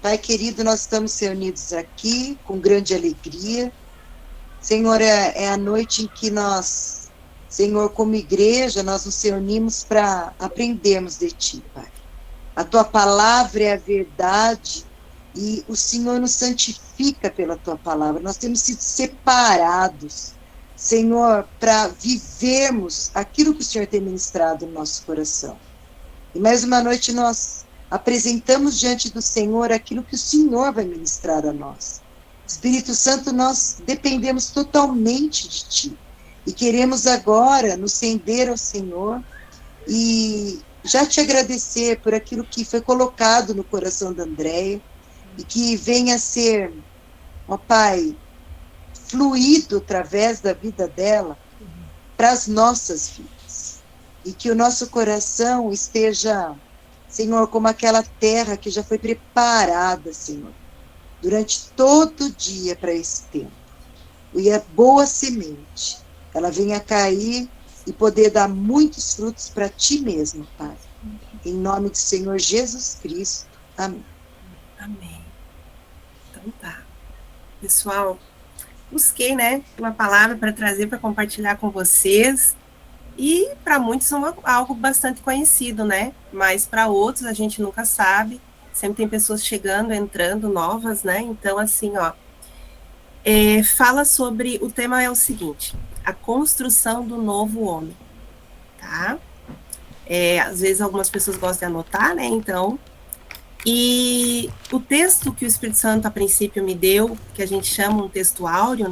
Pai querido, nós estamos reunidos aqui com grande alegria. Senhor, é a noite em que nós, Senhor, como igreja, nós nos reunimos para aprendermos de Ti, Pai. A Tua palavra é a verdade e o Senhor nos santifica pela Tua palavra. Nós temos sido separados, Senhor, para vivermos aquilo que o Senhor tem ministrado no nosso coração. E mais uma noite nós apresentamos diante do Senhor aquilo que o Senhor vai ministrar a nós. Espírito Santo, nós dependemos totalmente de Ti. E queremos agora nos render ao Senhor e já Te agradecer por aquilo que foi colocado no coração da Andréia e que venha a ser, ó Pai, fluído através da vida dela para as nossas vidas. E que o nosso coração esteja, Senhor, como aquela terra que já foi preparada, Senhor, durante todo o dia para esse tempo. E a boa semente, ela venha cair e poder dar muitos frutos para Ti mesmo, Pai. Em nome do Senhor Jesus Cristo. Amém. Amém. Então tá. Pessoal, busquei, uma palavra para trazer, para compartilhar com vocês. E para muitos é algo bastante conhecido, Mas para outros a gente nunca sabe. Sempre tem pessoas chegando, entrando, novas, Então, assim, fala sobre... O tema é o seguinte: a construção do novo homem, tá? Às vezes algumas pessoas gostam de anotar, Então... E o texto que o Espírito Santo, a princípio, me deu, que a gente chama um texto áureo,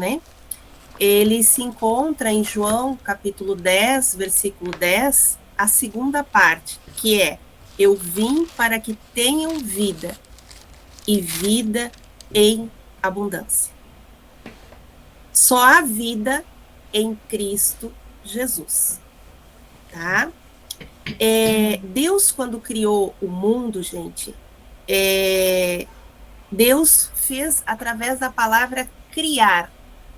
ele se encontra em João, capítulo 10, versículo 10, a segunda parte, que é: eu vim para que tenham vida, e vida em abundância. Só há vida em Cristo Jesus, tá? Deus, quando criou o mundo, gente, Deus fez através da palavra criar,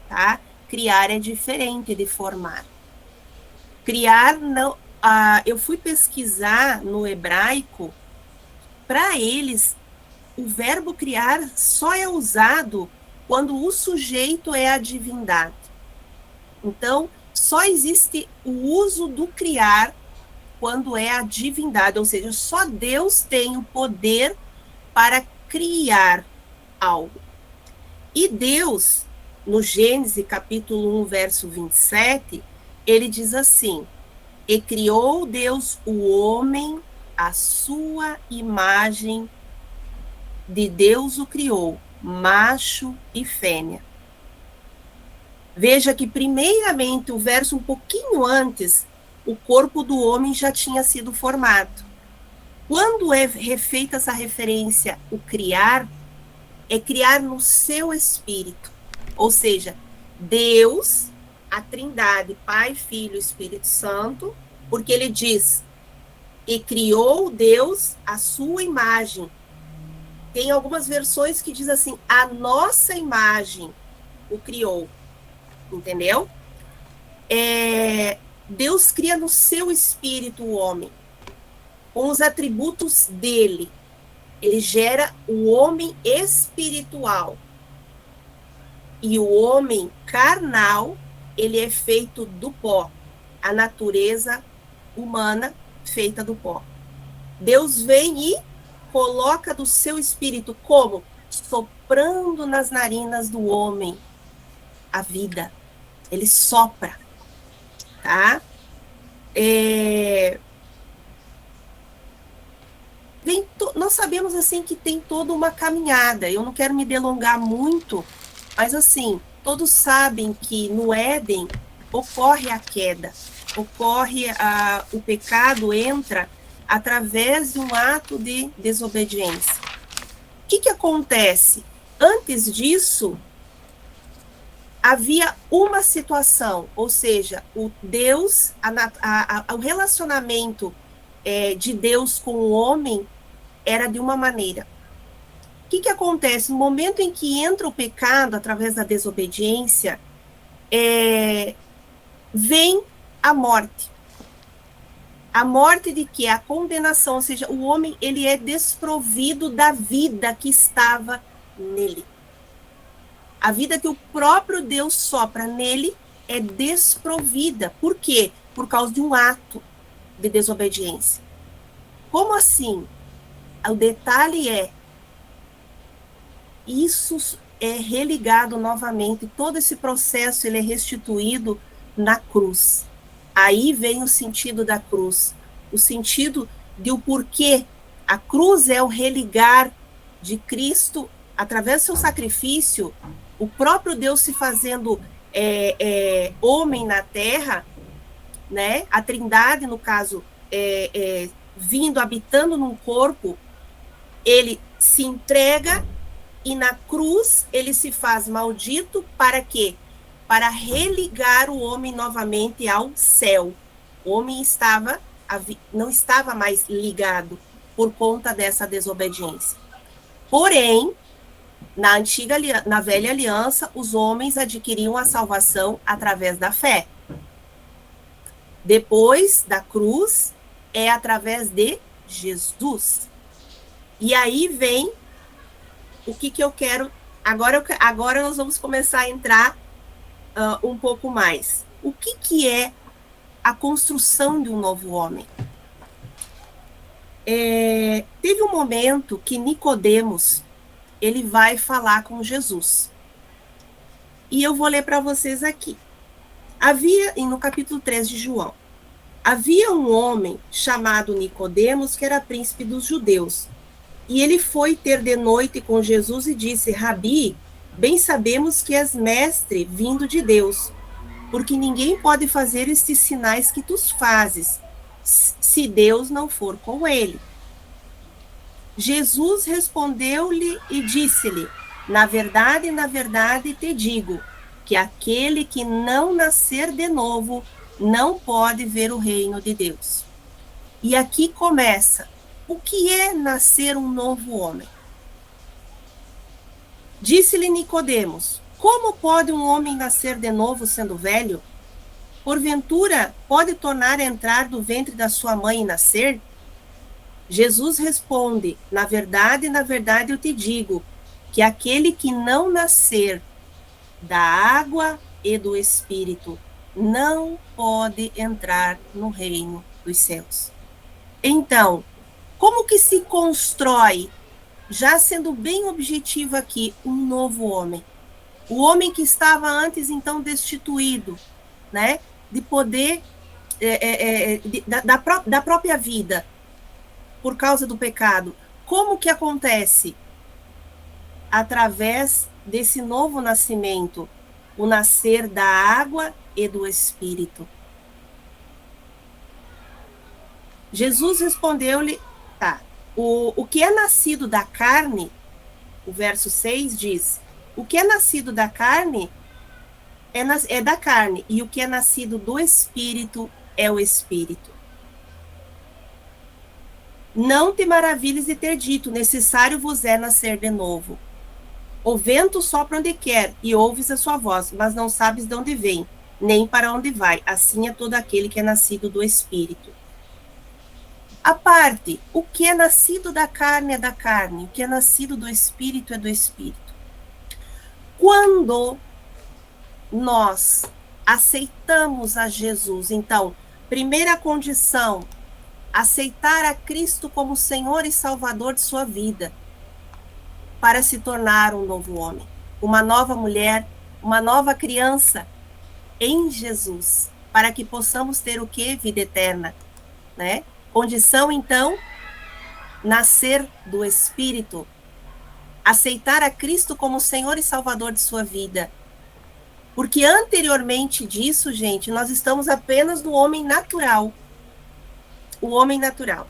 tá? Criar é diferente de formar. Criar, não. Eu fui pesquisar no hebraico. Para eles, o verbo criar só é usado quando o sujeito é a divindade. Então, só existe o uso do criar quando é a divindade, ou seja, só Deus tem o poder para criar algo. E Deus, no Gênesis capítulo 1, verso 27, ele diz assim: e criou Deus o homem à sua imagem, de Deus o criou, macho e fêmea. Veja que, primeiramente, o verso um pouquinho antes, o corpo do homem já tinha sido formado. Quando é refeita essa referência, o criar, é criar no seu espírito. Ou seja, Deus, a Trindade, Pai, Filho e Espírito Santo, porque ele diz: e criou Deus a sua imagem. Tem algumas versões que diz assim: a nossa imagem o criou. Entendeu? Deus cria no seu espírito o homem, com os atributos dele. Ele gera o homem espiritual. E o homem carnal, ele é feito do pó. A natureza humana feita do pó. Deus vem e coloca do seu espírito, como? Soprando nas narinas do homem a vida. Ele sopra, tá? Nós sabemos, assim, que tem toda uma caminhada. Eu não quero me delongar muito, mas, assim, todos sabem que no Éden ocorre a queda, o pecado entra através de um ato de desobediência. O que acontece? Antes disso, havia uma situação, ou seja, o Deus, o relacionamento de Deus com o homem era de uma maneira. O que acontece? No momento em que entra o pecado, através da desobediência, vem a morte. A morte de quê? A condenação, ou seja, o homem ele é desprovido da vida que estava nele. A vida que o próprio Deus sopra nele é desprovida. Por quê? Por causa de um ato de desobediência. Como assim? O detalhe é, isso é religado novamente, todo esse processo ele é restituído na cruz. Aí vem o sentido da cruz, o sentido de o porquê. A cruz é o religar de Cristo, através do seu sacrifício, o próprio Deus se fazendo homem na terra, né? A Trindade, no caso, vindo, habitando num corpo, ele se entrega e na cruz ele se faz maldito para quê? Para religar o homem novamente ao céu. O homem não estava mais ligado por conta dessa desobediência. Porém, na velha aliança, os homens adquiriam a salvação através da fé. Depois da cruz, é através de Jesus. E aí vem o que eu quero. Agora nós vamos começar a entrar um pouco mais. O que é a construção de um novo homem? Teve um momento que Nicodemos ele vai falar com Jesus. E eu vou ler para vocês aqui. No capítulo 3 de João, havia um homem chamado Nicodemos, que era príncipe dos judeus. E ele foi ter de noite com Jesus e disse: Rabi, bem sabemos que és mestre vindo de Deus, porque ninguém pode fazer estes sinais que tu fazes, se Deus não for com ele. Jesus respondeu-lhe e disse-lhe: na verdade, te digo, que aquele que não nascer de novo não pode ver o reino de Deus. E aqui começa. O que é nascer um novo homem? Disse-lhe Nicodemos: como pode um homem nascer de novo sendo velho? Porventura, pode tornar a entrar do ventre da sua mãe e nascer? Jesus responde: na verdade, eu te digo, que aquele que não nascer da água e do Espírito não pode entrar no reino dos céus. Então, como que se constrói, já sendo bem objetivo aqui, um novo homem? O homem que estava antes, então, destituído, né, de poder, da própria vida, por causa do pecado. Como que acontece? Através desse novo nascimento, o nascer da água e do Espírito. Jesus respondeu-lhe: tá, o que é nascido da carne, o verso 6 diz, o que é nascido da carne é da carne, e o que é nascido do Espírito é o Espírito. Não te maravilhes de ter dito, necessário vos é nascer de novo. O vento sopra onde quer, e ouves a sua voz, mas não sabes de onde vem, nem para onde vai. Assim é todo aquele que é nascido do Espírito. A parte, o que é nascido da carne é da carne, o que é nascido do Espírito é do Espírito. Quando nós aceitamos a Jesus, então, primeira condição, aceitar a Cristo como Senhor e Salvador de sua vida, para se tornar um novo homem, uma nova mulher, uma nova criança em Jesus, para que possamos ter o quê? Vida eterna, né? Condição, então, nascer do Espírito, aceitar a Cristo como Senhor e Salvador de sua vida. Porque anteriormente disso, gente, nós estamos apenas no homem natural. O homem natural.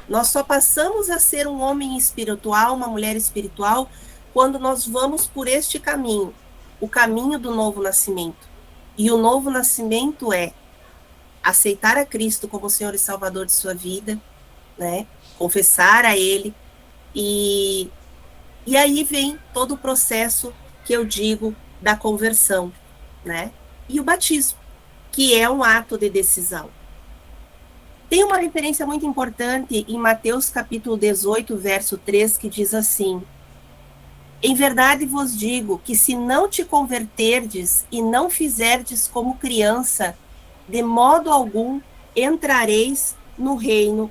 Nós só passamos a ser um homem espiritual, uma mulher espiritual, quando nós vamos por este caminho, o caminho do novo nascimento. E o novo nascimento é aceitar a Cristo como Senhor e Salvador de sua vida, né? Confessar a Ele, e aí vem todo o processo que eu digo da conversão, né? E o batismo, que é um ato de decisão. Tem uma referência muito importante em Mateus capítulo 18, verso 3, que diz assim: em verdade vos digo que se não te converterdes e não fizerdes como criança, de modo algum entrareis no reino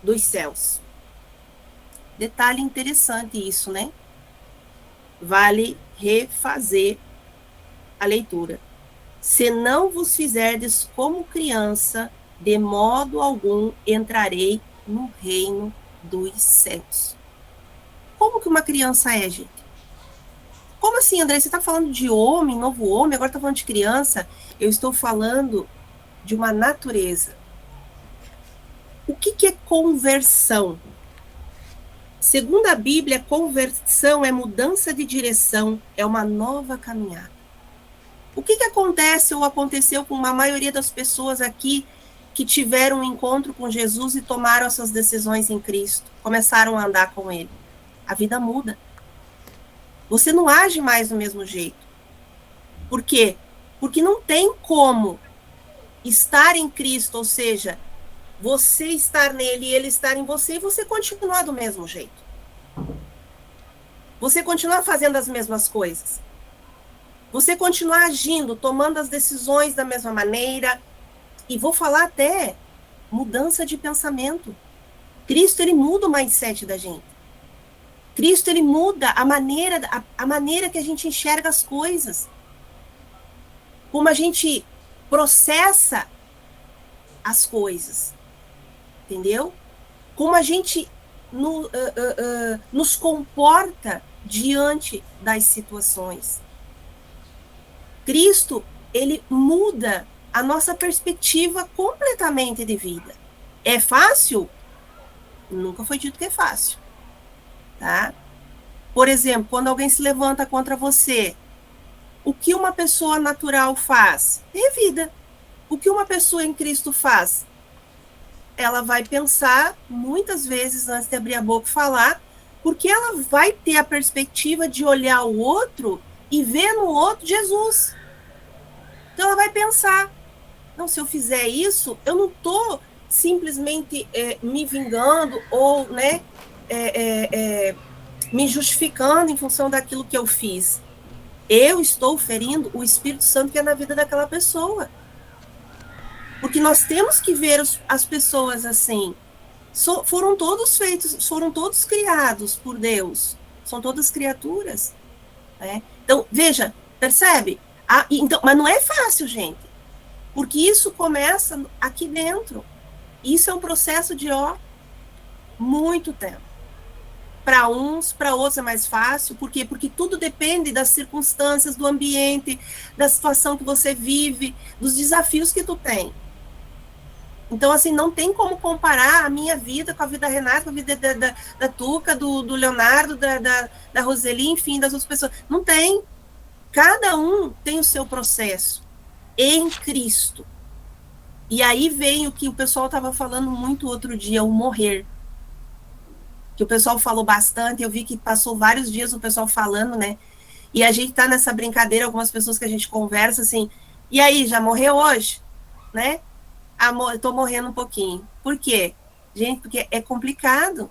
dos céus. Detalhe interessante isso, né? Vale refazer a leitura. Se não vos fizerdes como criança, de modo algum entrarei no reino dos céus. Como que uma criança é, gente? Como assim, André? Você está falando de homem, novo homem, agora está falando de criança? Eu estou falando de uma natureza. O que é conversão? Segundo a Bíblia, conversão é mudança de direção, é uma nova caminhada. O que acontece ou aconteceu com a maioria das pessoas aqui que tiveram um encontro com Jesus e tomaram essas decisões em Cristo, começaram a andar com Ele? A vida muda. Você não age mais do mesmo jeito. Por quê? Porque não tem como estar em Cristo, ou seja, você estar nele e ele estar em você, e você continuar do mesmo jeito. Você continuar fazendo as mesmas coisas. Você continuar agindo, tomando as decisões da mesma maneira. E vou falar até mudança de pensamento. Cristo, ele muda o mindset da gente. Cristo, ele muda a maneira que a gente enxerga as coisas. Como a gente processa as coisas. Entendeu? Como a gente nos comporta diante das situações. Cristo, ele muda a nossa perspectiva completamente de vida. É fácil? Nunca foi dito que é fácil. Tá? Por exemplo, quando alguém se levanta contra você, o que uma pessoa natural faz? Revida. O que uma pessoa em Cristo faz? Ela vai pensar muitas vezes antes de abrir a boca e falar, porque ela vai ter a perspectiva de olhar o outro e ver no outro Jesus. Então ela vai pensar, não, se eu fizer isso, eu não estou simplesmente me vingando ou me justificando em função daquilo que eu fiz. Eu estou ferindo o Espírito Santo que é na vida daquela pessoa. Porque nós temos que ver as pessoas assim. Foram todos feitos, foram todos criados por Deus. São todas criaturas. Né? Então, veja, percebe? Então, mas não é fácil, gente. Porque isso começa aqui dentro. Isso é um processo de muito tempo. Para uns, para outros é mais fácil. Por quê? Porque tudo depende das circunstâncias, do ambiente, da situação que você vive, dos desafios que tu tem. Então, assim, não tem como comparar a minha vida com a vida da Renata, com a vida da Tuca, do Leonardo, da Roseli, enfim, das outras pessoas. Não tem. Cada um tem o seu processo em Cristo. E aí vem o que o pessoal estava falando muito outro dia, o morrer. Que o pessoal falou bastante, eu vi que passou vários dias o pessoal falando, né? E a gente tá nessa brincadeira, algumas pessoas que a gente conversa assim, e aí, já morreu hoje? Né? Eu tô morrendo um pouquinho. Por quê? Gente, porque é complicado.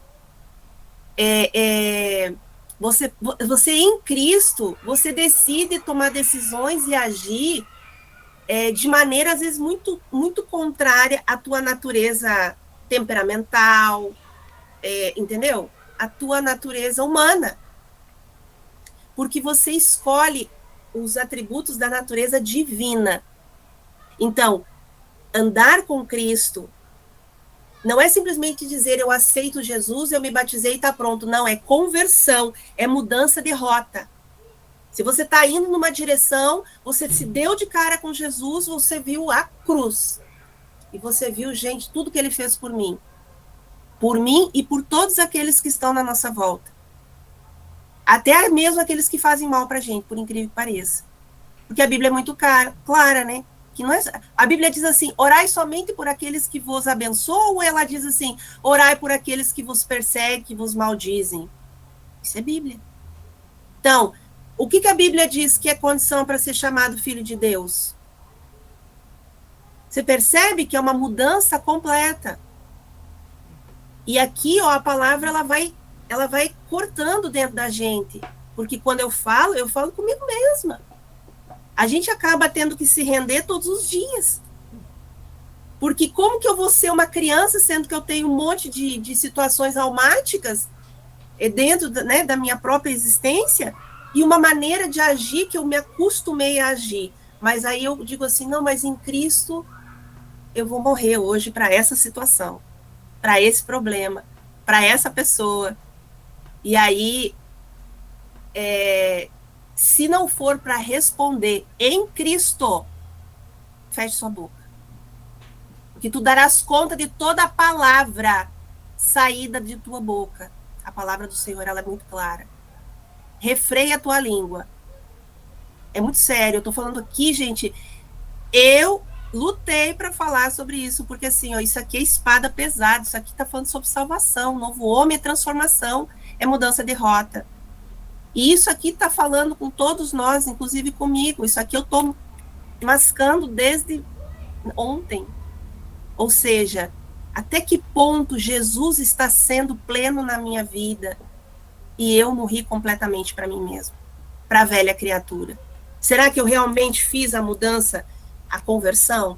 Você em Cristo, você decide tomar decisões e agir de maneira, às vezes, muito, muito contrária à tua natureza temperamental, entendeu? A tua natureza humana. Porque você escolhe os atributos da natureza divina. Então, andar com Cristo não é simplesmente dizer eu aceito Jesus, eu me batizei e está pronto. Não, é conversão, é mudança de rota. Se você está indo numa direção, você se deu de cara com Jesus, você viu a cruz. E você viu, gente, tudo que ele fez por mim e por todos aqueles que estão na nossa volta. Até mesmo aqueles que fazem mal para a gente, por incrível que pareça. Porque a Bíblia é muito clara, né? Que não é, a Bíblia diz assim, orai somente por aqueles que vos abençoam, ou ela diz assim, orai por aqueles que vos perseguem, que vos maldizem? Isso é Bíblia. Então, o que a Bíblia diz que é condição para ser chamado filho de Deus? Você percebe que é uma mudança completa. E aqui, ó, a palavra ela vai cortando dentro da gente, porque quando eu falo comigo mesma. A gente acaba tendo que se render todos os dias. Porque como que eu vou ser uma criança, sendo que eu tenho um monte de situações almáticas dentro né, da minha própria existência, e uma maneira de agir que eu me acostumei a agir. Mas aí eu digo assim, não, mas em Cristo eu vou morrer hoje para essa situação, para esse problema, para essa pessoa. E aí, se não for para responder em Cristo, feche sua boca. Que tu darás conta de toda a palavra saída de tua boca. A palavra do Senhor, ela é muito clara. Refreia a tua língua. É muito sério, eu tô falando aqui, gente, eu lutei para falar sobre isso, porque assim, ó, isso aqui é espada pesada, isso aqui tá falando sobre salvação, novo homem é transformação, é mudança de rota. E isso aqui tá falando com todos nós, inclusive comigo, isso aqui eu tô mascando desde ontem. Ou seja, até que ponto Jesus está sendo pleno na minha vida e eu morri completamente para mim mesmo, para a velha criatura? Será que eu realmente fiz a mudança, a conversão?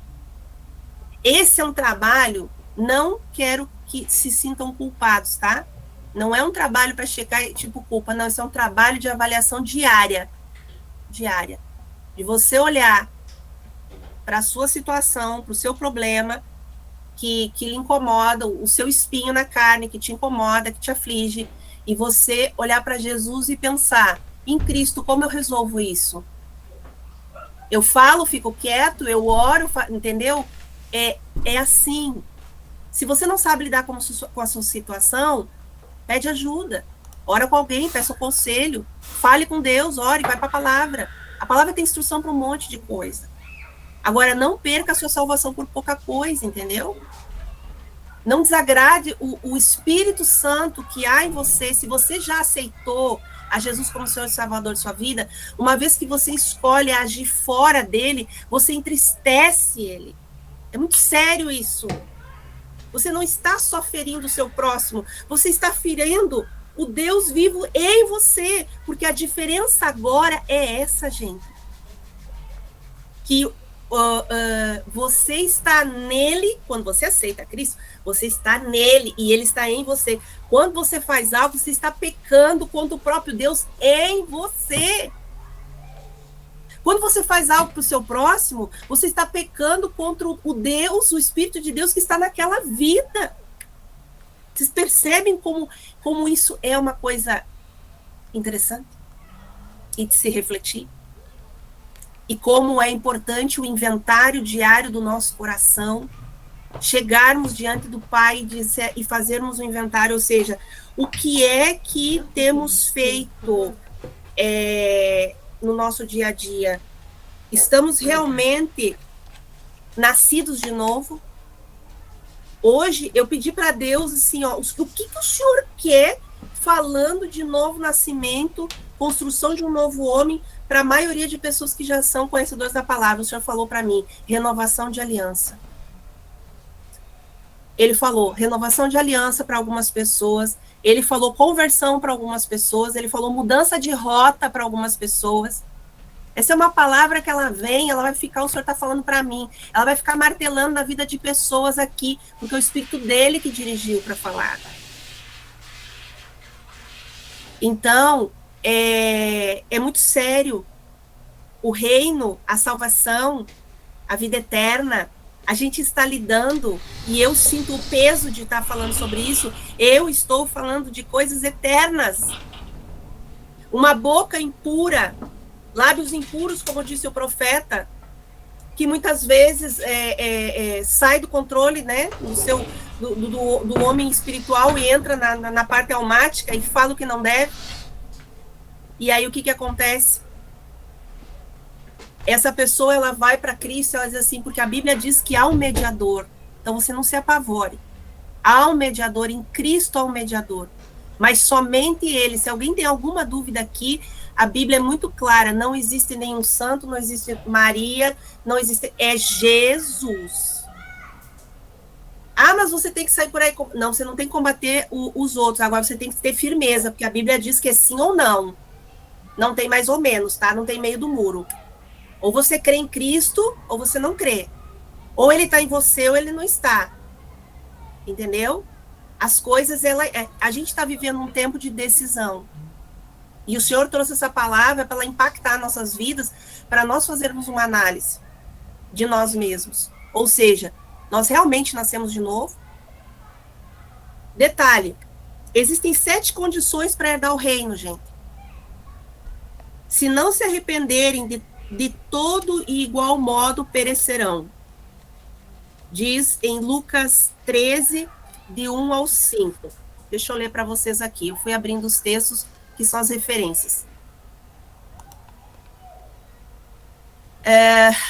Esse é um trabalho, não quero que se sintam culpados, tá? Não é um trabalho para checar, tipo, culpa, não, isso é um trabalho de avaliação diária. Diária. De você olhar para a sua situação, para o seu problema, que lhe incomoda, o seu espinho na carne, que te incomoda, que te aflige, e você olhar para Jesus e pensar, em Cristo, como eu resolvo isso? Eu falo, fico quieto, eu oro, entendeu? É assim. Se você não sabe lidar com a sua situação, pede ajuda. Ora com alguém, peça um conselho. Fale com Deus, ore, vai para a palavra. A palavra tem instrução para um monte de coisa. Agora, não perca a sua salvação por pouca coisa, entendeu? Não desagrade o Espírito Santo que há em você. Se você já aceitou a Jesus como Senhor e Salvador de sua vida, uma vez que você escolhe agir fora dele, você entristece ele. É muito sério isso. Você não está só ferindo o seu próximo, você está ferindo o Deus vivo em você, porque a diferença agora é essa, gente. Que você está nele, quando você aceita Cristo, você está nele e ele está em você. Quando você faz algo, você está pecando contra o próprio Deus em você. Quando você faz algo para o seu próximo, você está pecando contra o Deus, o Espírito de Deus que está naquela vida. Vocês percebem como isso é uma coisa interessante e de se refletir? E como é importante o inventário diário do nosso coração, chegarmos diante do Pai e fazermos um inventário, ou seja, o que é que temos feito no nosso dia a dia? Estamos realmente nascidos de novo? Hoje eu pedi para Deus assim, ó, o que o Senhor quer falando de novo nascimento, construção de um novo homem, para a maioria de pessoas que já são conhecedores da palavra? O Senhor falou para mim, renovação de aliança. Ele falou renovação de aliança para algumas pessoas, ele falou conversão para algumas pessoas, ele falou mudança de rota para algumas pessoas. Essa é uma palavra que ela vem, ela vai ficar, o Senhor está falando para mim, ela vai ficar martelando na vida de pessoas aqui, porque é o Espírito dele que dirigiu para falar. Então, é muito sério. O reino, a salvação, a vida eterna, a gente está lidando, e eu sinto o peso de estar falando sobre isso, eu estou falando de coisas eternas. Uma boca impura, lábios impuros, como disse o profeta, que muitas vezes sai do controle, né, do homem espiritual e entra na parte almática e fala o que não deve. E aí o que acontece? Essa pessoa, ela vai para Cristo, ela diz assim, porque a Bíblia diz que há um mediador. Então você não se apavore. Há um mediador, em Cristo há um mediador. Mas somente ele. Se alguém tem alguma dúvida aqui, a Bíblia é muito clara. Não existe nenhum santo, não existe Maria, não existe... É Jesus. Ah, mas você tem que sair por aí... Não, você não tem que combater os outros. Agora você tem que ter firmeza, porque a Bíblia diz que é sim ou não. Não tem mais ou menos, tá? Não tem meio do muro. Ou você crê em Cristo, ou você não crê. Ou ele está em você, ou ele não está. Entendeu? As coisas, a gente está vivendo um tempo de decisão. E o Senhor trouxe essa palavra para ela impactar nossas vidas, para nós fazermos uma análise de nós mesmos. Ou seja, nós realmente nascemos de novo? Detalhe, existem 7 condições para herdar o reino, gente. Se não se arrependerem de todo e igual modo perecerão. Diz em Lucas 13, de 1 ao 5. Deixa eu ler para vocês aqui. Eu fui abrindo os textos que são as referências.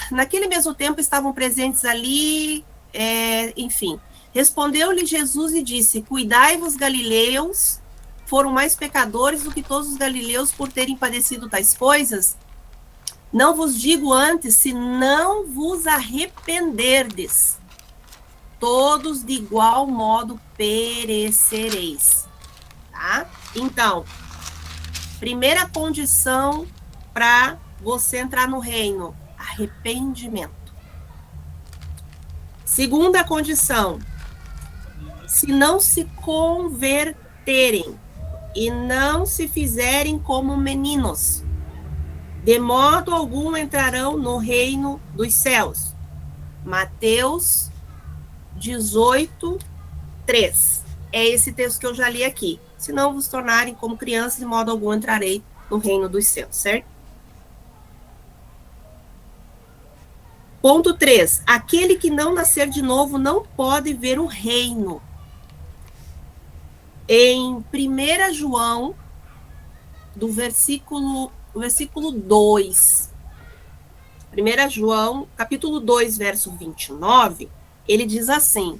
Naquele mesmo tempo estavam presentes ali, enfim. Respondeu-lhe Jesus e disse: Cuidai-vos, galileus, foram mais pecadores do que todos os galileus por terem padecido tais coisas? Não vos digo antes, se não vos arrependerdes, todos de igual modo perecereis. Tá? Então, primeira condição para você entrar no reino: arrependimento. Segunda condição: se não se converterem e não se fizerem como meninos, de modo algum entrarão no reino dos céus. Mateus 18, 3. É esse texto que eu já li aqui. Se não vos tornarem como crianças, de modo algum entrarei no reino dos céus, certo? Ponto 3. Aquele que não nascer de novo não pode ver o reino. Em 1 João, do versículo 2. 1 João, capítulo 2, verso 29, ele diz assim: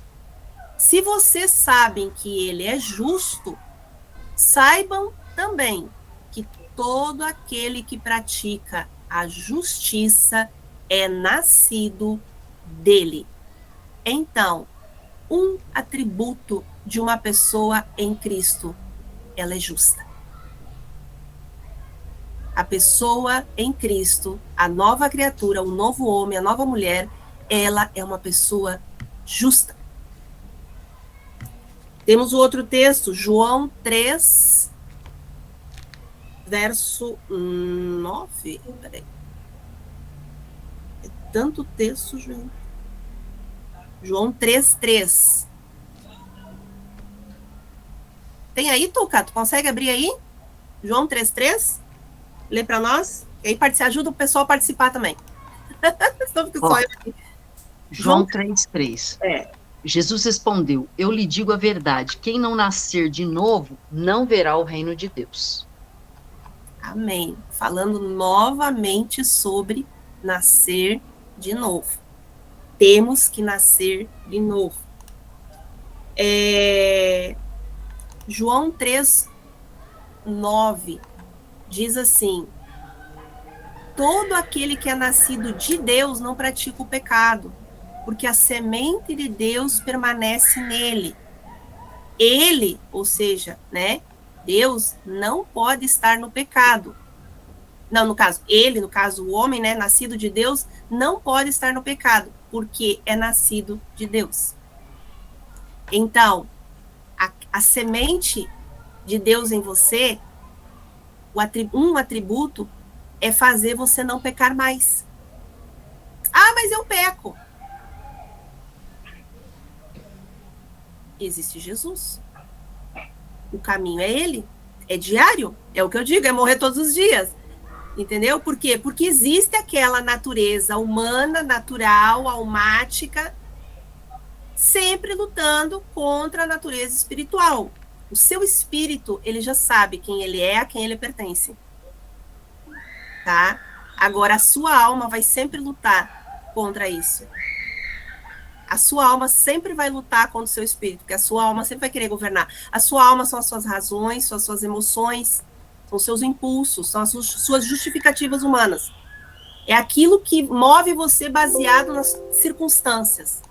se vocês sabem que ele é justo, saibam também que todo aquele que pratica a justiça é nascido dele. Então, um atributo de uma pessoa em Cristo: ela é justa. A pessoa em Cristo, a nova criatura, o novo homem, a nova mulher, ela é uma pessoa justa. Temos o outro texto, João 3, verso 9. Peraí. É tanto texto, João. João 3, 3. Tem aí, Tuca? Tu consegue abrir aí? João 3, 3? Lê para nós. E aí ajuda o pessoal a participar também. João 3, 3. Jesus respondeu: eu lhe digo a verdade, quem não nascer de novo não verá o reino de Deus. Amém. Falando novamente sobre nascer de novo. Temos que nascer de novo. João 3, 9 diz assim: todo aquele que é nascido de Deus não pratica o pecado, porque a semente de Deus permanece nele. Ele, ou seja, né, Deus não pode estar no pecado. Não, no caso, o homem, né, nascido de Deus, não pode estar no pecado, porque é nascido de Deus. Então, a semente de Deus em você, um atributo é fazer você não pecar mais. Ah, mas eu peco. Existe Jesus. O caminho é ele. É diário. É o que eu digo, é morrer todos os dias. Entendeu? Por quê? Porque existe aquela natureza humana, natural, almática, sempre lutando contra a natureza espiritual. O seu espírito, ele já sabe quem ele é, a quem ele pertence. Tá? Agora, a sua alma vai sempre lutar contra isso. A sua alma sempre vai lutar contra o seu espírito, porque a sua alma sempre vai querer governar. A sua alma são as suas razões, são as suas emoções, são os seus impulsos, são as suas justificativas humanas. É aquilo que move você baseado nas circunstâncias.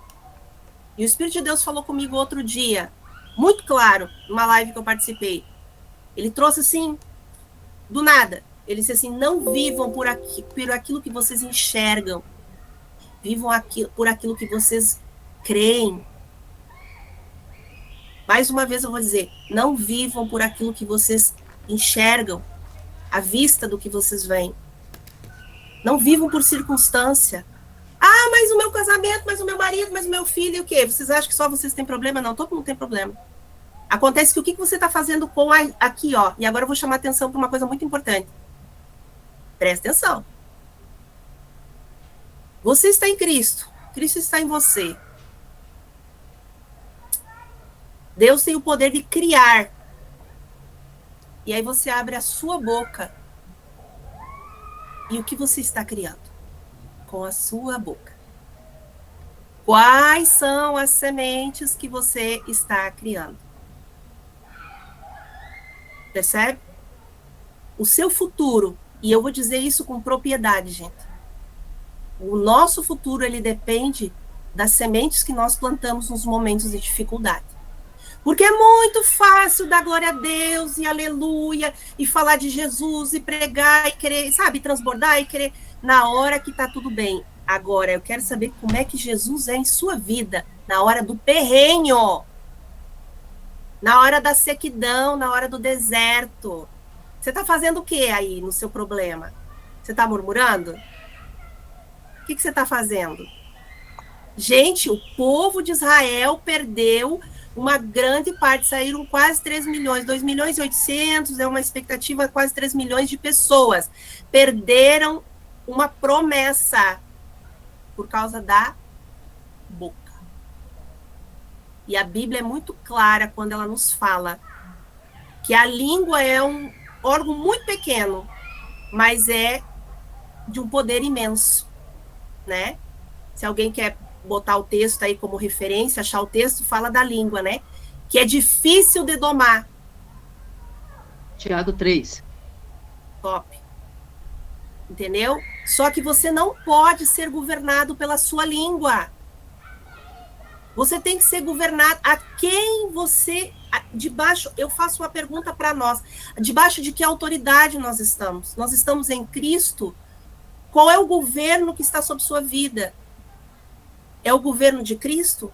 E o Espírito de Deus falou comigo outro dia, muito claro, numa live que eu participei. Ele trouxe assim, do nada. Ele disse assim, não vivam por aquilo que vocês enxergam. Vivam por aquilo que vocês creem. Mais uma vez eu vou dizer, não vivam por aquilo que vocês enxergam, à vista do que vocês veem. Não vivam por circunstância. Ah, mas o meu casamento, mas o meu marido, mas o meu filho, e o quê? Vocês acham que só vocês têm problema? Não, todo mundo tem problema. Acontece que o que você está fazendo com aqui, ó, e agora eu vou chamar atenção para uma coisa muito importante. Presta atenção. Você está em Cristo. Cristo está em você. Deus tem o poder de criar. E aí você abre a sua boca. E o que você está criando? Com a sua boca. Quais são as sementes que você está criando? Percebe? O seu futuro, e eu vou dizer isso com propriedade, gente. O nosso futuro, ele depende das sementes que nós plantamos nos momentos de dificuldade. Porque é muito fácil dar glória a Deus e aleluia, e falar de Jesus, e pregar, e querer, sabe, transbordar, e querer, na hora que tá tudo bem. Agora, eu quero saber como é que Jesus é em sua vida, na hora do perrenho, na hora da sequidão, na hora do deserto. Você tá fazendo o que aí no seu problema? Você tá murmurando? O que você está fazendo? Gente, o povo de Israel perdeu uma grande parte, saíram quase 3 milhões, 2 milhões e 800, é uma expectativa, quase 3 milhões de pessoas. Perderam uma promessa por causa da boca. E a Bíblia é muito clara quando ela nos fala que a língua é um órgão muito pequeno, mas é de um poder imenso. Né? Se alguém quer botar o texto aí como referência, achar o texto, fala da língua, né? Que é difícil de domar. Tiago 3. Top. Entendeu? Só que você não pode ser governado pela sua língua. Você tem que ser governado a quem você... Debaixo, eu faço uma pergunta para nós. Debaixo de que autoridade nós estamos? Nós estamos em Cristo? Qual é o governo que está sobre sua vida? É o governo de Cristo?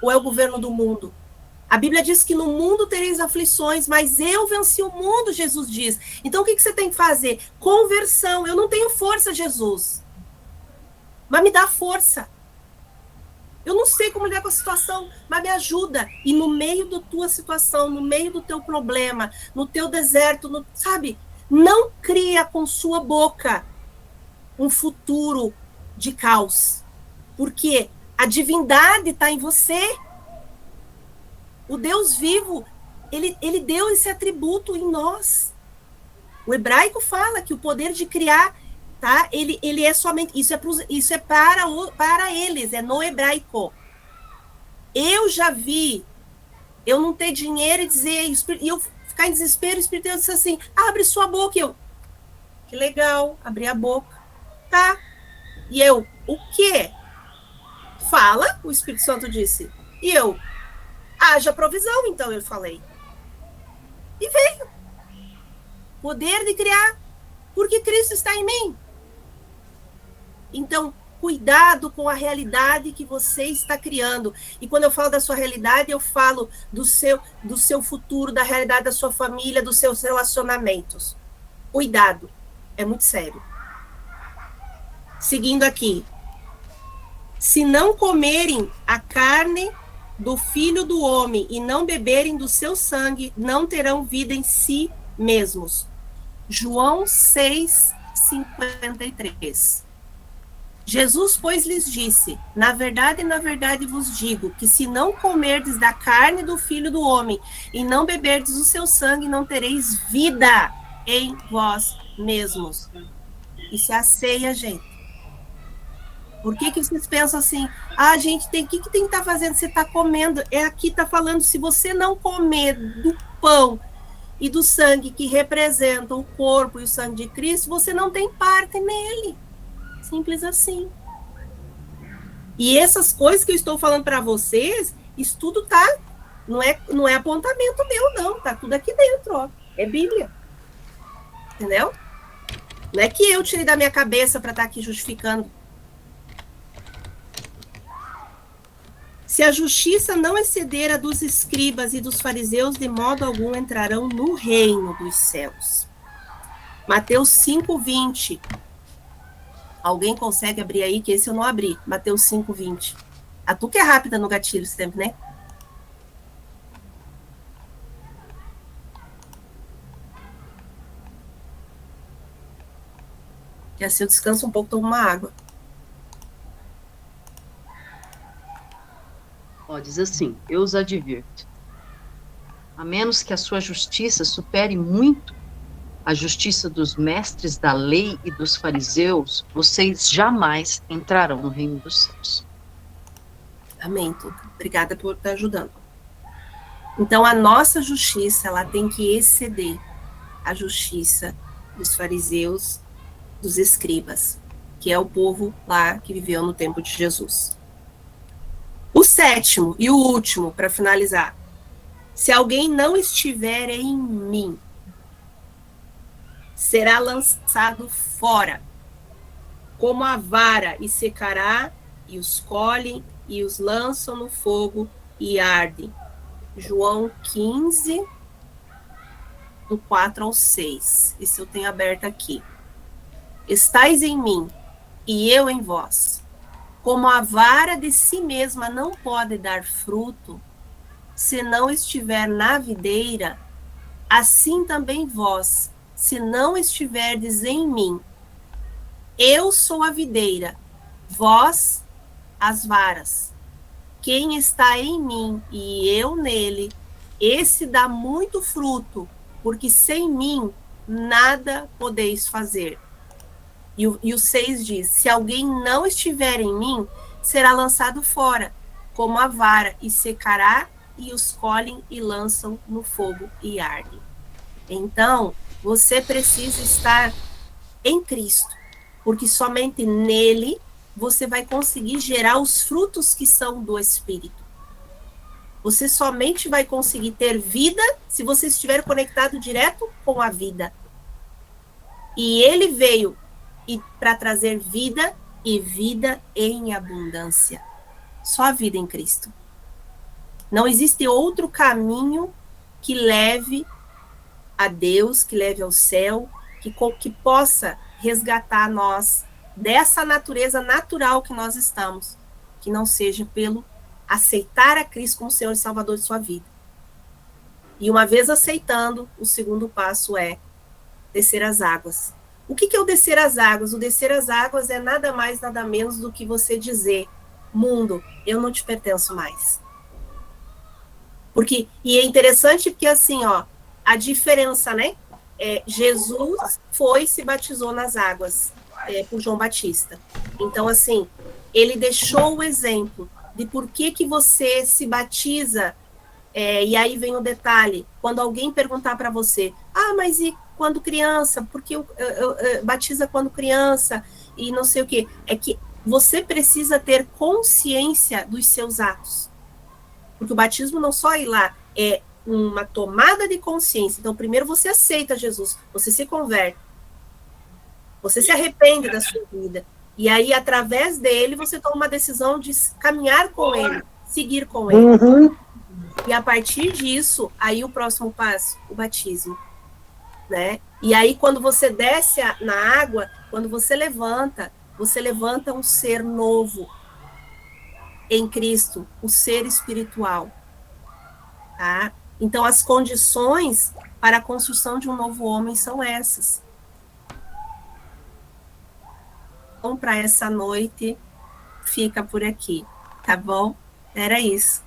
Ou é o governo do mundo? A Bíblia diz que no mundo tereis aflições, mas eu venci o mundo, Jesus diz. Então o que você tem que fazer? Conversão. Eu não tenho força, Jesus. Mas me dá força. Eu não sei como lidar com a situação, mas me ajuda. E no meio da tua situação, no meio do teu problema, no teu deserto, sabe? Não cria com sua boca um futuro de caos. Porque a divindade está em você. O Deus vivo, ele deu esse atributo em nós. O hebraico fala que o poder de criar, tá? Ele é somente... Isso é para eles, é no hebraico. Eu já vi eu não ter dinheiro e dizer... E eu ficar em desespero, o Espírito de Deus disse assim, abre sua boca. E eu, que legal, abri a boca. Tá. E eu, o quê? Fala, o Espírito Santo disse. E eu, haja provisão, então eu falei. E veio. Poder de criar, porque Cristo está em mim. Então, cuidado com a realidade que você está criando. E quando eu falo da sua realidade, eu falo do seu futuro, da realidade da sua família, dos seus relacionamentos. Cuidado, é muito sério. Seguindo aqui. Se não comerem a carne do Filho do Homem e não beberem do seu sangue, não terão vida em si mesmos. João 6:53. Jesus, pois, lhes disse, na verdade vos digo, que se não comerdes da carne do Filho do Homem e não beberdes o seu sangue, não tereis vida em vós mesmos. Isso é a ceia, gente. Por que vocês pensam assim, ah, gente, o que tem que estar fazendo? Você está comendo. Aqui está falando, se você não comer do pão e do sangue que representam o corpo e o sangue de Cristo, você não tem parte nele. Simples assim. E essas coisas que eu estou falando para vocês, isso tudo tá, não é apontamento meu, não, tá tudo aqui dentro, ó. É Bíblia. Entendeu? Não é que eu tirei da minha cabeça para estar aqui justificando. Se a justiça não exceder a dos escribas e dos fariseus, de modo algum entrarão no reino dos céus. Mateus 5:20. Alguém consegue abrir aí? Que esse eu não abri. Mateus 5:20. A tu que é rápida no gatilho sempre, né? E assim eu descanso um pouco, tomo uma água. Diz assim, eu os advirto. A menos que a sua justiça supere muito a justiça dos mestres da lei e dos fariseus, vocês jamais entrarão no reino dos céus. Amém, Tuca. Obrigada por estar ajudando. Então, a nossa justiça, ela tem que exceder a justiça dos fariseus, dos escribas, que é o povo lá que viveu no tempo de Jesus. O sétimo e o último, para finalizar. Se alguém não estiver em mim, será lançado fora, como a vara, e secará, e os colhem, e os lançam no fogo, e ardem. João 15, do 4 ao 6. Isso eu tenho aberto aqui. Estais em mim, e eu em vós. Como a vara de si mesma não pode dar fruto, se não estiver na videira, assim também vós, se não estiverdes em mim. Eu sou a videira, vós as varas. Quem está em mim e eu nele, esse dá muito fruto, porque sem mim nada podeis fazer. E o 6 diz, se alguém não estiver em mim, será lançado fora, como a vara, e secará, e os colhem e lançam no fogo e ardem. Então, você precisa estar em Cristo, porque somente nele você vai conseguir gerar os frutos que são do Espírito. Você somente vai conseguir ter vida se você estiver conectado direto com a vida. E ele veio para trazer vida e vida em abundância. Só a vida em Cristo. Não existe outro caminho que leve a Deus, que leve ao céu, que possa resgatar nós dessa natureza natural que nós estamos, que não seja pelo aceitar a Cristo como Senhor e Salvador de sua vida. E uma vez aceitando, o segundo passo é descer as águas. O que é o descer as águas? O descer as águas é nada mais, nada menos do que você dizer, mundo, eu não te pertenço mais. E é interessante porque assim, ó, a diferença, né? Jesus foi e se batizou nas águas por João Batista. Então, assim, ele deixou o exemplo de por que você se batiza, e aí vem o detalhe, quando alguém perguntar para você, mas e quando criança, porque eu batiza quando criança, e não sei o quê, é que você precisa ter consciência dos seus atos, porque o batismo não só ir lá, é uma tomada de consciência. Então, primeiro você aceita Jesus, você se converte, você se arrepende da sua vida, e aí, através dele, você toma uma decisão de caminhar com ele, seguir com ele. Uhum. E a partir disso, aí o próximo passo, o batismo. Né? E aí, quando você desce na água, quando você levanta um ser novo em Cristo, o ser espiritual. Tá? Então, as condições para a construção de um novo homem são essas. Então, para essa noite, fica por aqui, tá bom? Era isso.